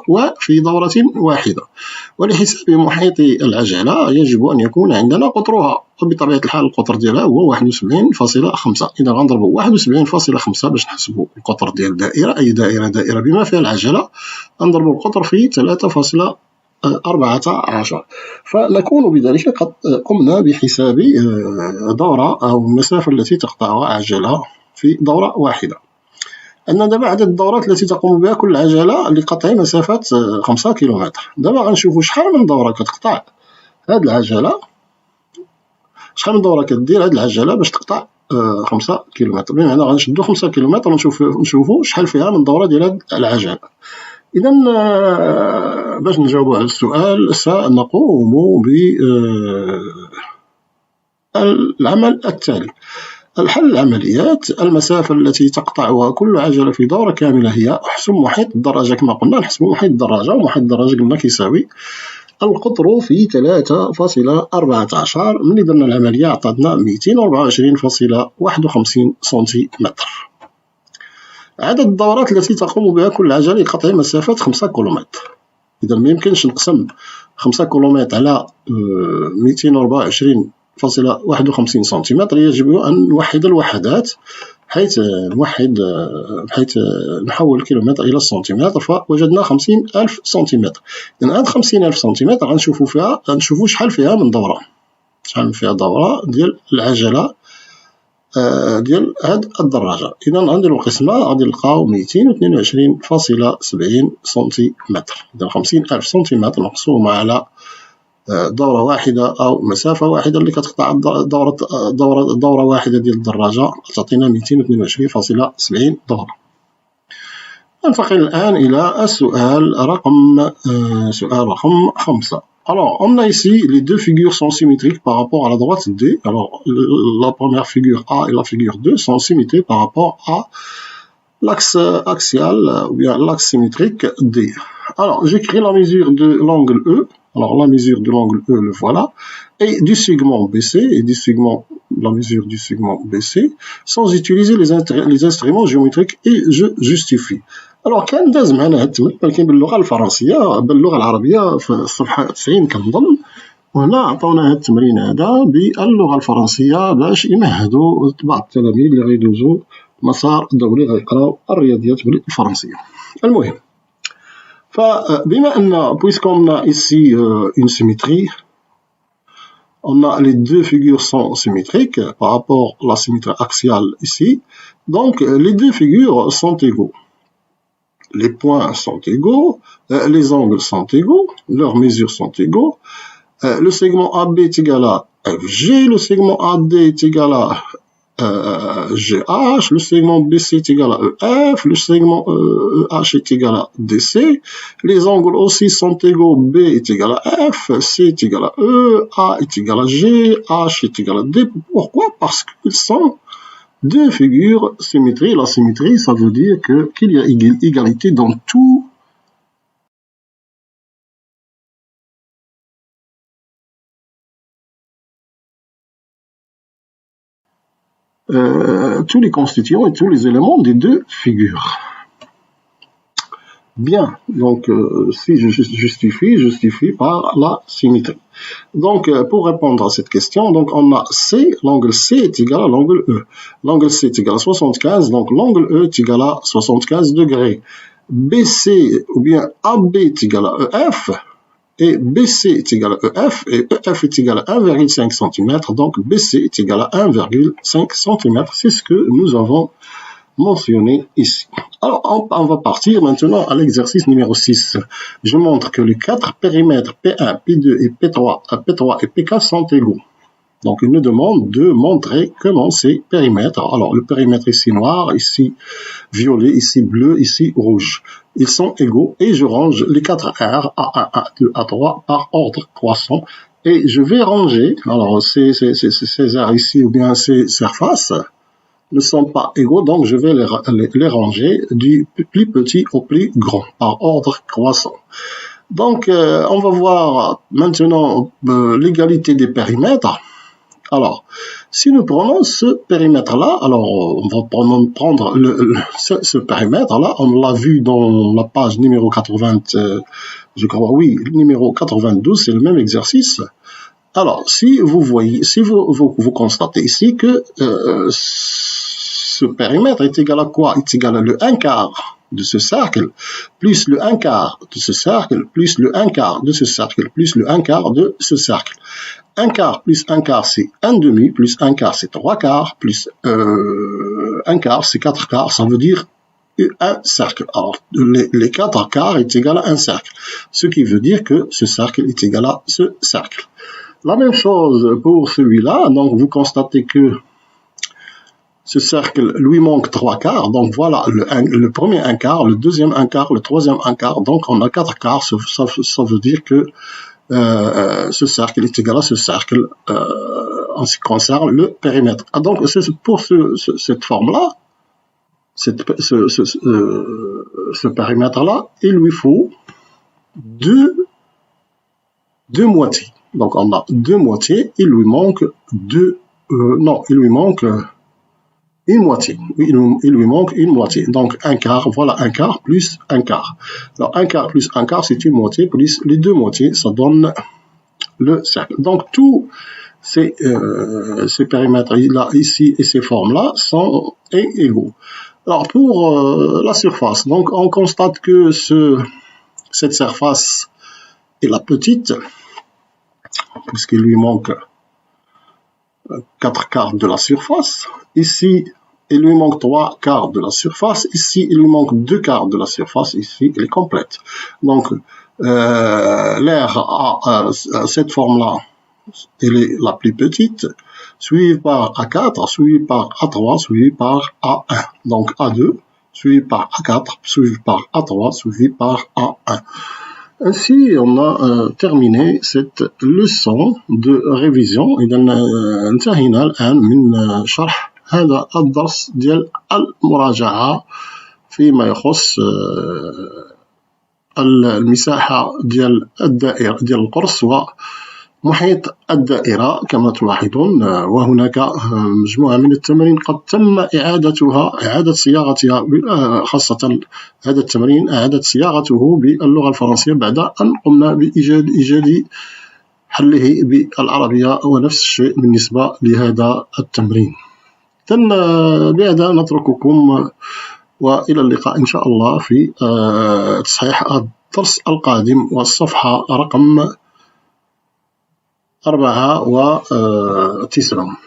وفي دورة واحدة. ولحساب محيط العجلة يجب أن يكون عندنا قطرها، وبطبيعة الحال القطر ديالها هو 71.5. إذا غنضربو 71.5 باش نحسبو القطر ديال الدائرة، أي دائرة بما فيها العجلة، غنضربو القطر في 3.14، فنكون بذلك قد قمنا بحساب دورة أو المسافة التي تقطعها عجلة في دورة واحدة. عندنا دابا عدد الدورات التي تقوم بها كل عجلة لقطع مسافة 5 كيلومتر. دابا غنشوفو شحال من دورة كتقطع هاد العجلة، شحال من دورة كدير هاد العجلة باش تقطع 5 كيلومتر. بمعنى غنشدو 5 كيلومتر ونشوفو شحال فيها من دورة ديال هاد العجلة. إذا باش نجاوبو على السؤال سنقوم بالعمل التالي. الحل العمليات: المسافة التي تقطعها كل عجلة في دورة كاملة هي، احسب محيط الدراجة. كما قلنا نحسب محيط الدراجة، ومحيط الدراجة قلنا كيساوي القطر في 3.14. ملي درنا العملية عطاتنا 224.51 سنتيمتر. عدد الدورات التي تقوم بها كل عجلة لقطع مسافة 5 كيلومتر. إذا ميمكنش نقسم 5 كيلومتر على 224.51 سنتيمتر، يجب أن نوحد الوحدات بحيث نحول الكيلومتر إلى السنتيمتر، فوجدنا 50,000 سنتيمتر. إذن هاد 50,000 سنتيمتر غنشوفو شحال فيها من دورة، شحال فيها دورة ديال العجلة ديال هاد الدراجة. إذا غنديرو القسمة غادي نلقاو 222.70 سنتيمتر. إذا 50,000 سنتيمتر مقسومة على دورة واحدة أو مسافة واحدة اللي كتقطع دورة واحدة ديال الدراجة تعطينا 222.70 دورة. ننتقل الآن إلى السؤال رقم 5. Alors, on a ici les deux figures sont symétriques par rapport à la droite D. Alors, la première figure A et la figure 2 sont symétriques par rapport à l'axe axial ou bien l'axe symétrique D. Alors, j'écris la mesure de l'angle E. Alors, la mesure de l'angle E, le voilà, et du segment BC, la mesure du segment BC, sans utiliser les instruments géométriques, et je justifie. Alors, كان داز معنا هاد التمرين ولكن باللغة الفرنسية، باللغة العربية في الصفحة 90 كنظن، وهنا عطاونا هاد التمرين هذا باللغة الفرنسية باش يمهدوا بعض التلاميذ اللي غيدوزوا مسار دولي غيقراو الرياضيات بالفرنسية. المهم، puisqu'on a ici une symétrie, on a les deux figures sont symétriques par rapport à la symétrie axiale ici, donc les deux figures sont égaux. Les points sont égaux, les angles sont égaux, leurs mesures sont égaux. Le segment AB est égal à FG, le segment AD est égal à GH, le segment BC est égal à EF, le segment EH est égal à DC, les angles aussi sont égaux, B est égal à F, C est égal à E, A est égal à G, H est égal à D. Pourquoi? Parce qu'ils sont deux figures symétriques. La symétrie, ça veut dire qu'il y a égalité dans tout. Tous les constituants et tous les éléments des deux figures. Bien, donc si je justifie par la symétrie. Donc pour répondre à cette question, donc on a C, l'angle C est égal à l'angle E. L'angle C est égal à 75, donc l'angle E est égal à 75 degrés. BC ou bien AB est égal à EF, et BC est égal à EF, et EF est égal à 1,5 cm, donc BC est égal à 1,5 cm. C'est ce que nous avons mentionné ici. Alors, on va partir maintenant à l'exercice numéro 6. Je montre que les quatre périmètres P1, P2 et P3 et P4 sont égaux. Donc, il me demande de montrer comment ces périmètres, alors le périmètre ici noir, ici violet, ici bleu, ici rouge, ils sont égaux et je range les 4 R, A1, A2, A3 par ordre croissant et je vais ranger, alors ces R ici ou bien ces surfaces ne sont pas égaux, donc je vais les ranger du plus petit au plus grand par ordre croissant. Donc, on va voir maintenant l'égalité des périmètres. Alors, si nous prenons ce périmètre-là, alors on va prendre ce périmètre-là, on l'a vu dans la page numéro 80, je crois, oui, numéro 92, c'est le même exercice. Alors, si vous voyez, si vous constatez ici que ce périmètre est égal à quoi? Il est égal à le 1 quart de ce cercle, plus le 1 quart de ce cercle, plus le 1 quart de ce cercle, plus le 1 quart de ce cercle. 1 quart plus 1 quart, c'est 1 demi, plus 1 quart, c'est 3 quarts, plus 1 quart, c'est 4 quarts, ça veut dire un cercle. Alors, les 4 quarts est égal à un cercle, ce qui veut dire que ce cercle est égal à ce cercle. La même chose pour celui-là, donc vous constatez que ce cercle lui manque 3 quarts, donc voilà le premier 1 quart, le deuxième 1 quart, le troisième 1 quart, donc on a 4 quarts, ça veut dire que ce cercle est égal à ce cercle en ce qui concerne le périmètre. Ah, donc pour cette forme-là, ce périmètre-là, il lui faut deux moitiés. Donc on a 2 moitiés, il lui manque une moitié. Il lui manque une moitié. Donc, un quart, voilà, un quart plus un quart. Alors, un quart plus un quart, c'est une moitié, plus les 2 moitiés, ça donne le cercle. Donc, tous ces périmètres-là, ici, et ces formes-là, sont égaux. Alors, pour la surface, donc, on constate que cette surface est la petite, puisqu'il lui manque 4 quarts de la surface. Ici, il lui manque 3 quarts de la surface. Ici, il lui manque 2 quarts de la surface. Ici, elle est complète. Donc, l'air à cette forme-là, elle est la plus petite, suivie par A4, suivie par A3, suivie par A1. Donc, A2, suivi par A4, suivi par A3, suivi par A1. Ainsi, on a terminé cette leçon de révision. إذا انتهينا الآن من شرح هذا الدرس ديال المراجعة فيما يخص المساحة ديال الدائرة ديال القرص ومحيط الدائرة كما تلاحظون. وهناك مجموعة من التمارين قد تم إعادة صياغتها، خاصة هذا التمرين إعادة صياغته باللغة الفرنسية بعد أن قمنا بإيجاد حله بالعربية، ونفس الشيء بالنسبة لهذا التمرين. بهذا نترككم وإلى اللقاء إن شاء الله في تصحيح الدرس القادم والصفحة رقم 94.